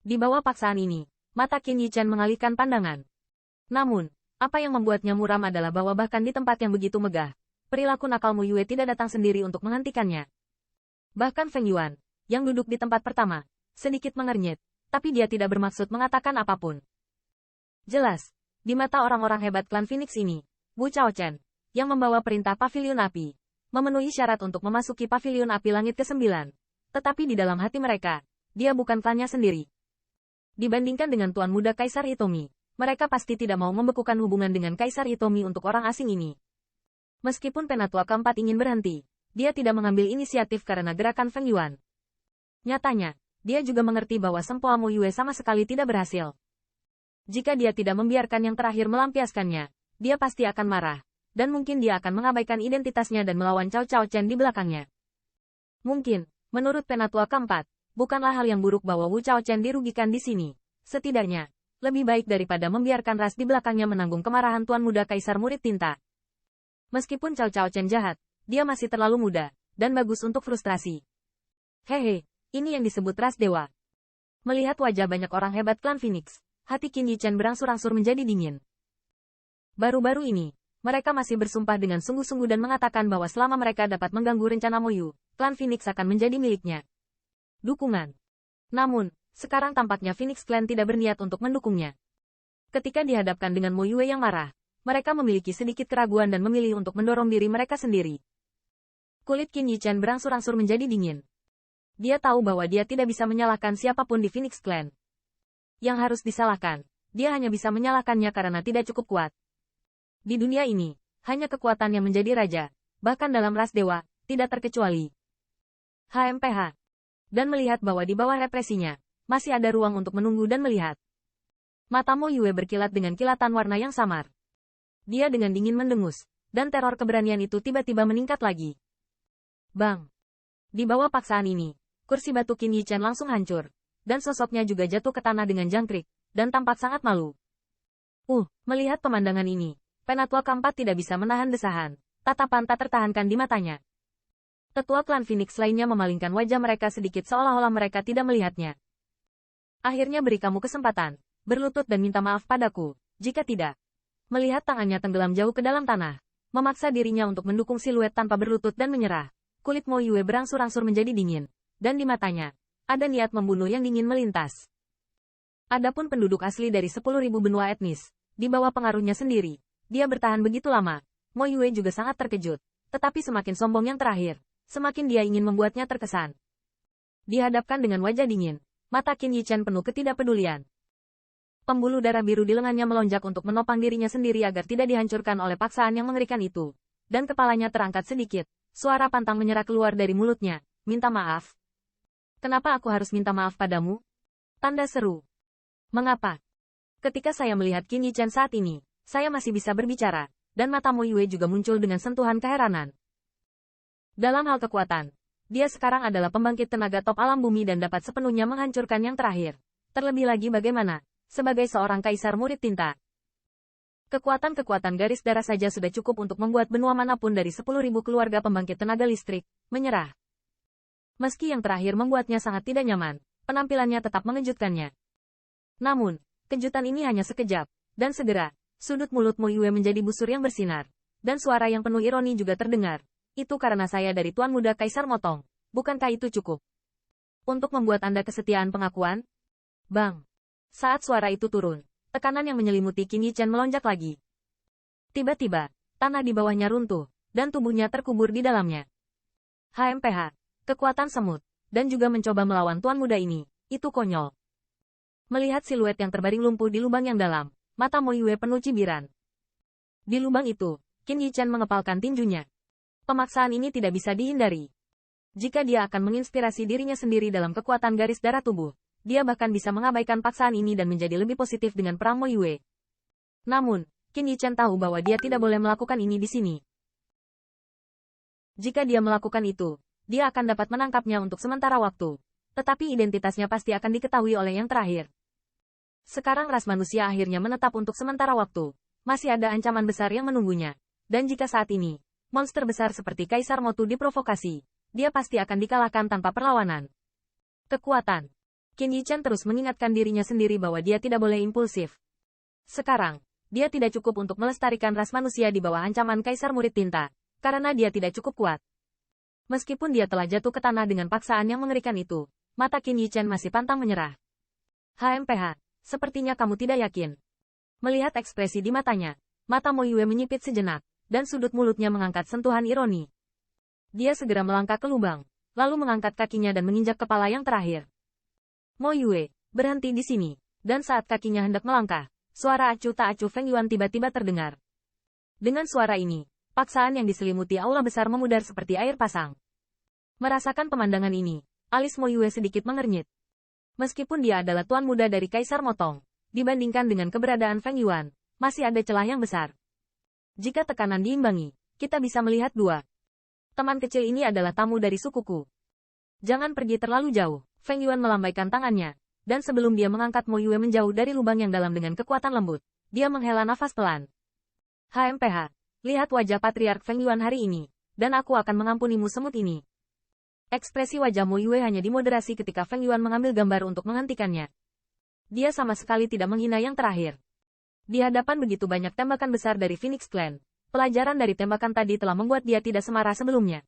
Di bawah paksaan ini, mata Qin Yichan mengalihkan pandangan. Namun, apa yang membuatnya muram adalah bahwa bahkan di tempat yang begitu megah, perilaku nakal Mo Yue tidak datang sendiri untuk menghentikannya. Bahkan Feng Yuan, yang duduk di tempat pertama, sedikit mengernyit, tapi dia tidak bermaksud mengatakan apapun. Jelas, di mata orang-orang hebat klan Phoenix ini, Wu Chaochen, yang membawa perintah pavilion api, memenuhi syarat untuk memasuki pavilion api langit ke-9. Tetapi di dalam hati mereka, dia bukan klannya sendiri. Dibandingkan dengan Tuan Muda Kaisar Hitomi, mereka pasti tidak mau membekukan hubungan dengan Kaisar Hitomi untuk orang asing ini. Meskipun Penatua keempat ingin berhenti, dia tidak mengambil inisiatif karena gerakan Feng Yuan. Nyatanya, dia juga mengerti bahwa sempoa Mo Yue sama sekali tidak berhasil. Jika dia tidak membiarkan yang terakhir melampiaskannya, dia pasti akan marah, dan mungkin dia akan mengabaikan identitasnya dan melawan Cao Cao Chen di belakangnya. Mungkin, menurut Penatua keempat, bukanlah hal yang buruk bahwa Wu Chaochen dirugikan di sini. Setidaknya, lebih baik daripada membiarkan ras di belakangnya menanggung kemarahan Tuan Muda Kaisar Murid Tinta. Meskipun Cao Cao Chen jahat, dia masih terlalu muda, dan bagus untuk frustrasi. Hehe, ini yang disebut ras dewa. Melihat wajah banyak orang hebat klan Phoenix, hati Qin Yichan berangsur-angsur menjadi dingin. Baru-baru ini, mereka masih bersumpah dengan sungguh-sungguh dan mengatakan bahwa selama mereka dapat mengganggu rencana Mo Yu, klan Phoenix akan menjadi miliknya. Dukungan. Namun, sekarang tampaknya Phoenix Clan tidak berniat untuk mendukungnya. Ketika dihadapkan dengan Mo Yue yang marah, mereka memiliki sedikit keraguan dan memilih untuk mendorong diri mereka sendiri. Kulit Qin Yichan berangsur-angsur menjadi dingin. Dia tahu bahwa dia tidak bisa menyalahkan siapapun di Phoenix Clan. Yang harus disalahkan, dia hanya bisa menyalahkannya karena tidak cukup kuat. Di dunia ini, hanya kekuatan yang menjadi raja, bahkan dalam ras dewa, tidak terkecuali HMPH. Dan melihat bahwa di bawah represinya, masih ada ruang untuk menunggu dan melihat. Mata Mo Yue berkilat dengan kilatan warna yang samar. Dia dengan dingin mendengus, dan teror keberanian itu tiba-tiba meningkat lagi. Bang! Di bawah paksaan ini, kursi batu Qin Yichan langsung hancur, dan sosoknya juga jatuh ke tanah dengan jangkrik, dan tampak sangat malu. Melihat pemandangan ini, Penatua keempat tidak bisa menahan desahan, tatapan tak tertahankan di matanya. Tetua klan Phoenix lainnya memalingkan wajah mereka sedikit seolah-olah mereka tidak melihatnya. Akhirnya beri kamu kesempatan, berlutut dan minta maaf padaku, jika tidak. Melihat tangannya tenggelam jauh ke dalam tanah, memaksa dirinya untuk mendukung siluet tanpa berlutut dan menyerah, kulit Mo Yue berangsur-angsur menjadi dingin, dan di matanya, ada niat membunuh yang dingin melintas. Adapun penduduk asli dari 10.000 benua etnis, di bawah pengaruhnya sendiri, dia bertahan begitu lama, Mo Yue juga sangat terkejut, tetapi semakin sombong yang terakhir, semakin dia ingin membuatnya terkesan. Dihadapkan dengan wajah dingin, mata Qin Yichan penuh ketidakpedulian. Pembuluh darah biru di lengannya melonjak untuk menopang dirinya sendiri agar tidak dihancurkan oleh paksaan yang mengerikan itu. Dan kepalanya terangkat sedikit, suara pantang menyerah keluar dari mulutnya, minta maaf. Kenapa aku harus minta maaf padamu? Tanda seru. Mengapa? Ketika saya melihat Qin Yichan saat ini, saya masih bisa berbicara, dan mata Mo Yue juga muncul dengan sentuhan keheranan. Dalam hal kekuatan, dia sekarang adalah pembangkit tenaga top alam bumi dan dapat sepenuhnya menghancurkan yang terakhir. Terlebih lagi bagaimana, sebagai seorang kaisar murid tinta. Kekuatan-kekuatan garis darah saja sudah cukup untuk membuat benua manapun dari 10.000 keluarga pembangkit tenaga listrik, menyerah. Meski yang terakhir membuatnya sangat tidak nyaman, penampilannya tetap mengejutkannya. Namun, kejutan ini hanya sekejap, dan segera, sudut mulut Mo Yue menjadi busur yang bersinar, dan suara yang penuh ironi juga terdengar. Itu karena saya dari Tuan Muda Kaisar Motong, bukankah itu cukup? Untuk membuat Anda kesetiaan pengakuan? Bang! Saat suara itu turun, tekanan yang menyelimuti Qin Yichan melonjak lagi. Tiba-tiba, tanah di bawahnya runtuh, dan tubuhnya terkubur di dalamnya. HMPH, kekuatan semut, dan juga mencoba melawan Tuan Muda ini, itu konyol. Melihat siluet yang terbaring lumpuh di lubang yang dalam, mata Mo Yue penuh cibiran. Di lubang itu, Qin Yichan mengepalkan tinjunya. Pemaksaan ini tidak bisa dihindari. Jika dia akan menginspirasi dirinya sendiri dalam kekuatan garis darah tubuh, dia bahkan bisa mengabaikan paksaan ini dan menjadi lebih positif dengan perang Mo Yue. Namun, Qin Yichan tahu bahwa dia tidak boleh melakukan ini di sini. Jika dia melakukan itu, dia akan dapat menangkapnya untuk sementara waktu. Tetapi identitasnya pasti akan diketahui oleh yang terakhir. Sekarang ras manusia akhirnya menetap untuk sementara waktu. Masih ada ancaman besar yang menunggunya. Dan jika saat ini, monster besar seperti Kaisar Motu diprovokasi, dia pasti akan dikalahkan tanpa perlawanan. Kekuatan. Qin Yichen terus mengingatkan dirinya sendiri bahwa dia tidak boleh impulsif. Sekarang, dia tidak cukup untuk melestarikan ras manusia di bawah ancaman Kaisar Murid Tinta, karena dia tidak cukup kuat. Meskipun dia telah jatuh ke tanah dengan paksaan yang mengerikan itu, mata Qin Yichen masih pantang menyerah. HMPH, sepertinya kamu tidak yakin. Melihat ekspresi di matanya, mata Mo Yue menyipit sejenak, dan sudut mulutnya mengangkat sentuhan ironi. Dia segera melangkah ke lubang, lalu mengangkat kakinya dan menginjak kepala yang terakhir. Mo Yue, berhenti di sini, dan saat kakinya hendak melangkah, suara acuh tak acuh Feng Yuan tiba-tiba terdengar. Dengan suara ini, paksaan yang diselimuti aula besar memudar seperti air pasang. Merasakan pemandangan ini, alis Mo Yue sedikit mengernyit. Meskipun dia adalah tuan muda dari Kaisar Motong, dibandingkan dengan keberadaan Feng Yuan, masih ada celah yang besar. Jika tekanan diimbangi, kita bisa melihat dua. Teman kecil ini adalah tamu dari sukuku. Jangan pergi terlalu jauh. Feng Yuan melambaikan tangannya, dan sebelum dia mengangkat Mo Yue menjauh dari lubang yang dalam dengan kekuatan lembut, dia menghela nafas pelan. HMPH, lihat wajah Patriark Feng Yuan hari ini, dan aku akan mengampunimu semut ini. Ekspresi wajah Mo Yue hanya dimoderasi ketika Feng Yuan mengambil gambar untuk menghentikannya. Dia sama sekali tidak menghina yang terakhir. Di hadapan begitu banyak tembakan besar dari Phoenix Clan, pelajaran dari tembakan tadi telah membuat dia tidak semarah sebelumnya.